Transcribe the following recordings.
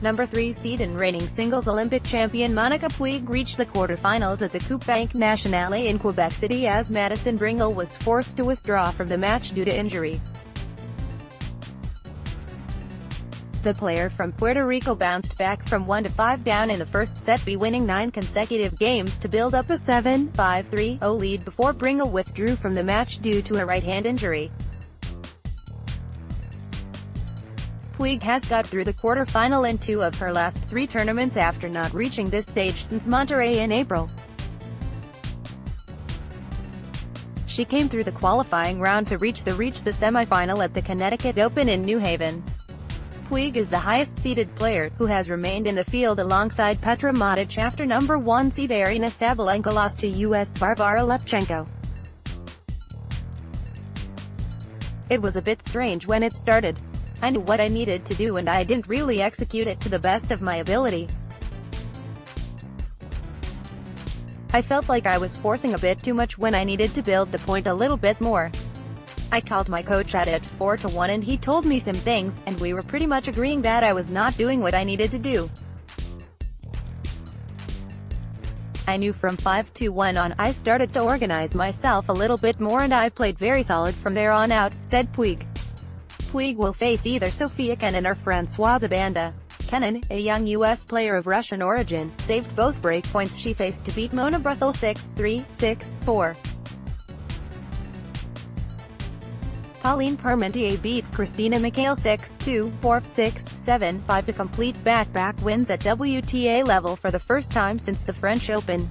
Number 3 seed and reigning singles Olympic champion Monica Puig reached the quarterfinals at the Coupe Banque Nationale in Quebec City as Madison Brengle was forced to withdraw from the match due to injury. The player from Puerto Rico bounced back from 1-5 down in the first set, winning 9 consecutive games to build up a 7-5-3-0 lead before Brengle withdrew from the match due to a right hand injury. Puig has got through the quarterfinal in 2 of her last 3 tournaments after not reaching this stage since Monterrey in April. She came through the qualifying round to reach the semifinal at the Connecticut Open in New Haven. Puig is the highest-seeded player, who has remained in the field alongside Petra Martic after number 1 seed Aryna Sabalenka lost to US Barbara Lepchenko. It was a bit strange when it started. I knew what I needed to do and I didn't really execute it to the best of my ability. I felt like I was forcing a bit too much when I needed to build the point a little bit more. I called my coach at it 4-1 and he told me some things, and we were pretty much agreeing that I was not doing what I needed to do. I knew from 5-1 on I started to organize myself a little bit more and I played very solid from there on out, said Puig. Puig will face either Sofia Kenin or Françoise Banda. Kenin, a young U.S. player of Russian origin, saved both breakpoints she faced to beat Mona Bruthel 6-3, 6-4. Pauline Parmentier beat Christina McHale 6-2, 4, 6, 7, 5 to complete back-to-back wins at WTA level for the first time since the French Open.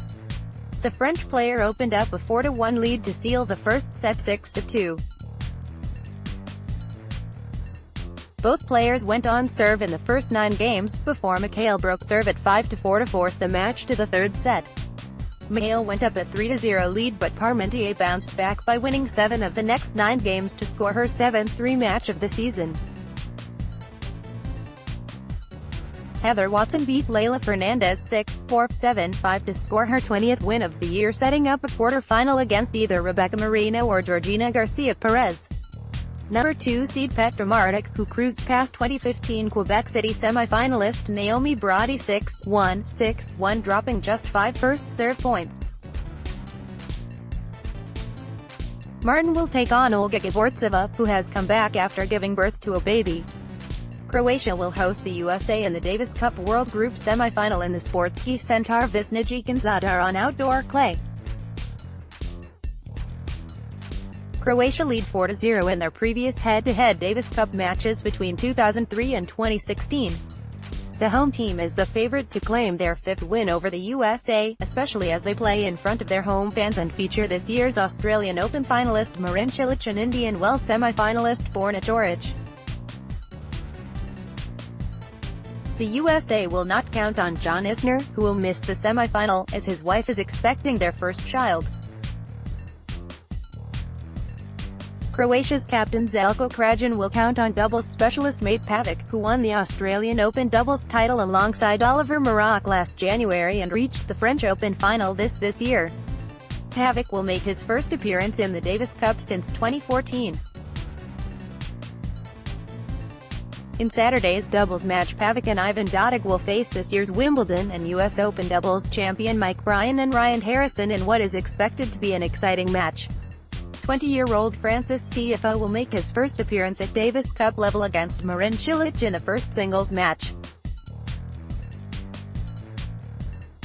The French player opened up a 4-1 lead to seal the first set 6-2. Both players went on serve in the first 9 games, before McHale broke serve at 5-4 to force the match to the third set. McHale went up a 3-0 lead but Parmentier bounced back by winning 7 of the next 9 games to score her 7th match of the season. Heather Watson beat Leylah Fernandez 6-4, 7-5 to score her 20th win of the year, setting up a quarter-final against either Rebecca Marino or Georgina Garcia Perez. Number 2 seed Petra Martic, who cruised past 2015 Quebec City semi-finalist Naomi Brody 6-1, 6-1, dropping just 5 first serve points. Martin will take on Olga Gavortseva, who has come back after giving birth to a baby. Croatia will host the USA in the Davis Cup World Group semi-final in the Sportski Centar Visniji Zadar on outdoor clay. Croatia lead 4-0 in their previous head-to-head Davis Cup matches between 2003 and 2016. The home team is the favorite to claim their 5th win over the USA, especially as they play in front of their home fans and feature this year's Australian Open finalist Marin Cilic and Indian Wells semi-finalist Borna Coric. The USA will not count on John Isner, who will miss the semi-final, as his wife is expecting their first child. Croatia's captain Zeljko Krajan will count on doubles specialist Mate Pavic, who won the Australian Open doubles title alongside Oliver Merak last January and reached the French Open final this year. Pavic will make his first appearance in the Davis Cup since 2014. In Saturday's doubles match, Pavic and Ivan Dodig will face this year's Wimbledon and US Open doubles champion Mike Bryan and Ryan Harrison in what is expected to be an exciting match. 20-year-old Francis Tiafoe will make his first appearance at Davis Cup level against Marin Cilic in the first singles match.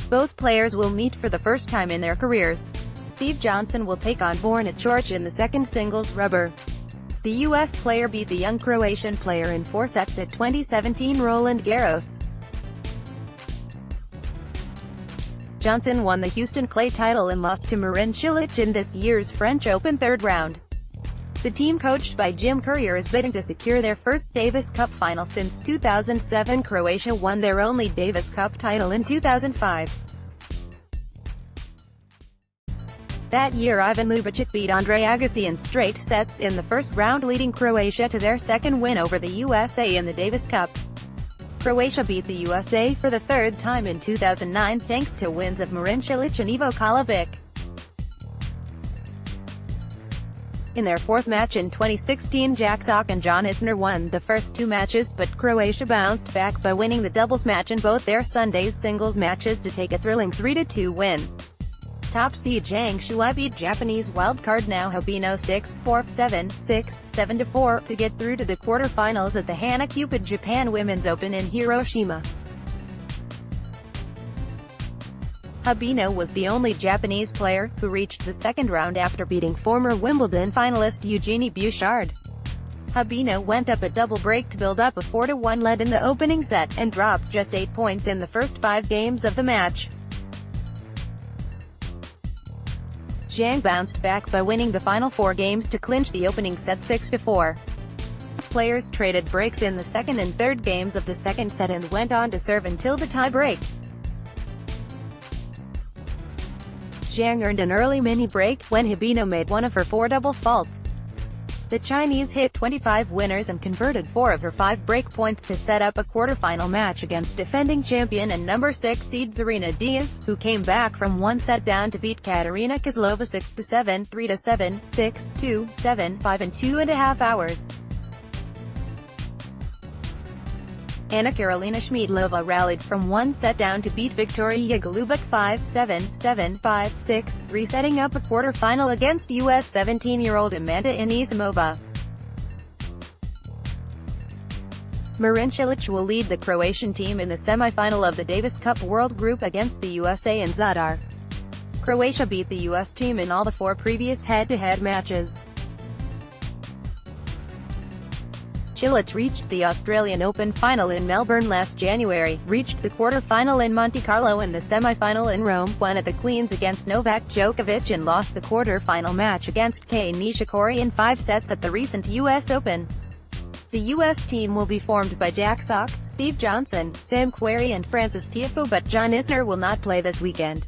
Both players will meet for the first time in their careers. Steve Johnson will take on Borna Coric in the second singles rubber. The U.S. player beat the young Croatian player in 4 sets at 2017 Roland Garros. Johnson won the Houston Clay title and lost to Marin Cilic in this year's French Open third round. The team coached by Jim Courier is bidding to secure their first Davis Cup final since 2007. Croatia won their only Davis Cup title in 2005. That year Ivan Lubicic beat Andre Agassi in straight sets in the first round, leading Croatia to their second win over the USA in the Davis Cup. Croatia beat the USA for the third time in 2009 thanks to wins of Marin Cilic and Ivo Kolovic. In their fourth match in 2016, Jack Sock and John Isner won the first two matches, but Croatia bounced back by winning the doubles match in both their Sunday's singles matches to take a thrilling 3-2 win. Top seed Zhang Shuai beat Japanese wildcard Naohibino 6-4, 7-6, 7-4 to get through to the quarterfinals at the Hana Cupid Japan Women's Open in Hiroshima. Hibino was the only Japanese player who reached the second round after beating former Wimbledon finalist Eugenie Bouchard. Hibino went up a double break to build up a 4-1 lead in the opening set, and dropped just 8 points in the first 5 games of the match. Zhang bounced back by winning the final 4 games to clinch the opening set 6-4. Players traded breaks in the second and third games of the second set and went on to serve until the tie-break. Zhang earned an early mini-break when Hibino made one of her 4 double faults. The Chinese hit 25 winners and converted 4 of her 5 break points to set up a quarterfinal match against defending champion and number 6 seed Zarina Diaz, who came back from 1 set down to beat Katerina Kozlova 6-7, 3-7, 6-2, 7-5 in 2.5 hours. Anna Karolina Schmiedlova rallied from 1 set down to beat Victoria Golubak 5-7, 7-5, 6-3, setting up a quarterfinal against US 17-year-old Amanda Anisimova. Marin Cilic will lead the Croatian team in the semi-final of the Davis Cup World Group against the USA in Zadar. Croatia beat the US team in all the 4 previous head-to-head matches. Cilic reached the Australian Open final in Melbourne last January, reached the quarter-final in Monte Carlo and the semi-final in Rome, won at the Queen's against Novak Djokovic and lost the quarter-final match against Kei Nishikori in 5 sets at the recent US Open. The US team will be formed by Jack Sock, Steve Johnson, Sam Querrey and Francis Tiafoe, but John Isner will not play this weekend.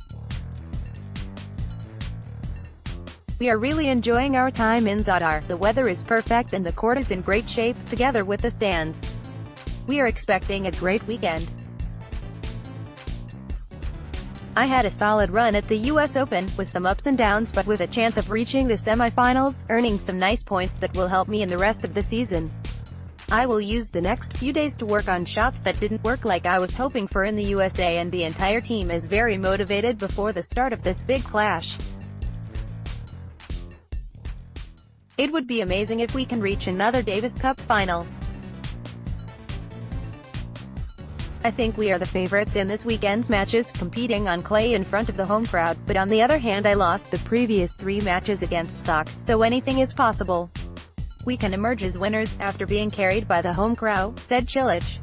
We are really enjoying our time in Zadar. The weather is perfect and the court is in great shape, together with the stands. We are expecting a great weekend. I had a solid run at the US Open, with some ups and downs but with a chance of reaching the semi-finals, earning some nice points that will help me in the rest of the season. I will use the next few days to work on shots that didn't work like I was hoping for in the USA, and the entire team is very motivated before the start of this big clash. It would be amazing if we can reach another Davis Cup final. I think we are the favorites in this weekend's matches, competing on clay in front of the home crowd, but on the other hand I lost the previous 3 matches against Sock, so anything is possible. We can emerge as winners, after being carried by the home crowd, said Cilic.